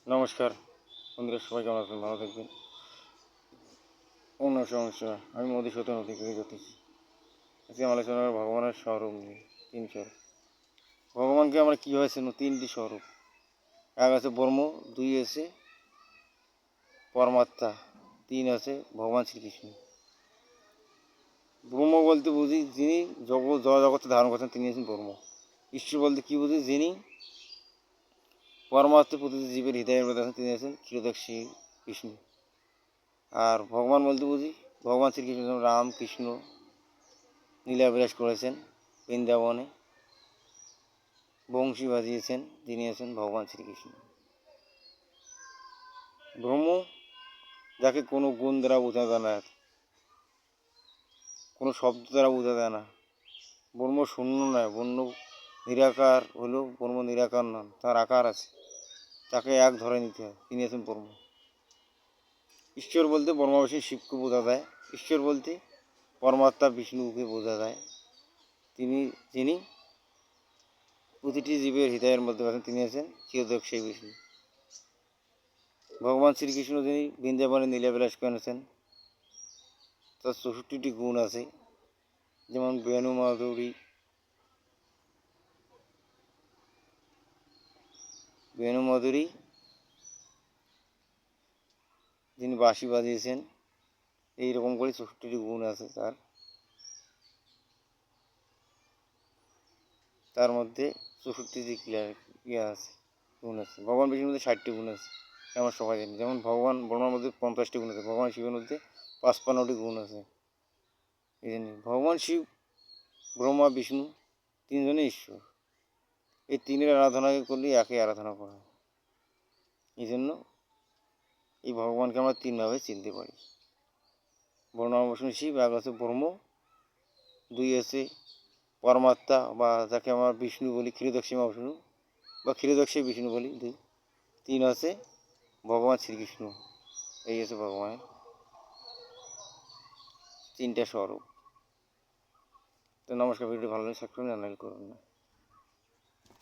নমস্কার বন্ধুরা, সবাই কেমন আছেন? ভালো থাকবেন। অন্য সমস্যা আমি মধুসূদন অধিকারী জ্যোতিষী। আজকে আলোচনা করব ভগবানের স্বরূপ নিয়ে। তিন স্বরূপ ভগবানকে আমরা কীভাবে চিনব? তিনটি স্বরূপ। এক আছে ব্রহ্ম, দুই আছে পরমাত্মা, তিন আছে ভগবান শ্রীকৃষ্ণ। ব্রহ্ম বলতে বুঝি যিনি জগতে ধারণ করছেন, তিনি আছেন ব্রহ্ম। ঈশ্বর বলতে কী বুঝি? যিনি পরমাত্মা প্রতিটি জীবের হৃদয়ের মধ্যে আছেন, তিনি আছেন ক্ষীরোদক বিষ্ণু। আর ভগবান বলতে বুঝি ভগবান শ্রীকৃষ্ণ, রাম কৃষ্ণ লীলাবিলাস করেছেন বৃন্দাবনে, বংশী বাজিয়েছেন, যিনি আছেন ভগবান শ্রীকৃষ্ণ। ব্রহ্ম যাকে কোনো গুণ দ্বারা বোঝা যায় না, কোনো শব্দ দ্বারা বোঝা যায় না। ব্রহ্ম শূন্য নয়, ব্রহ্ম নিরাকার হলেও ব্রহ্ম নিরাকার নন, তার আকার আছে, তাকে এক ধরে নিতে হয়, তিনি আছেন ব্রহ্ম। ঈশ্বর বলতে ব্রহ্মা বিষ্ণু শিবকে বোঝা যায়। ঈশ্বর বলতে পরমাত্মা বিষ্ণুকে বোঝা যায়, যিনি প্রতিটি জীবের হৃদয়ের মধ্যে আছেন, তিনি আছেন ক্ষীরোদক বিষ্ণু। ভগবান শ্রীকৃষ্ণ যিনি বৃন্দাবনে লীলাবিলাস করেছেন, তার 64টি গুণ আছে। যেমন বেণু মাধুরী যিনি বাঁশি বাজিয়েছেন, এইরকম করে 64টি গুণ আছে তার মধ্যে 64টি আছে গুণ আছে। ভগবান বিষ্ণুর মধ্যে 60টি গুণ আছে, আমার সবাই জানি। যেমন ভগবান ব্রহ্মার মধ্যে 50টি গুণ আছে, ভগবান শিবের মধ্যে 55টি গুণ আছে। এই জন্য ভগবান শিব, ব্রহ্মা, বিষ্ণু তিনজনই ঈশ্বর। এই তিনের আরাধনাকে করলে একে আরাধনা করা হয়। এই জন্য এই ভগবানকে আমরা তিনভাবে চিনতে পারি। ব্রহ্মা বিষ্ণু শিব। এক আছে ব্রহ্ম, দুই আছে পরমাত্মা বা যাকে আমরা বিষ্ণু বলি, ক্ষীরোদক বিষ্ণু বা ক্ষীরোদক বিষ্ণু বলি, দুই। তিন আছে ভগবান শ্রীকৃষ্ণ। এই আছে ভগবানের তিনটা স্বরূপ। তো নমস্কার, ভিডিওটি ভালো লাগলে সাবস্ক্রাইব করুন না।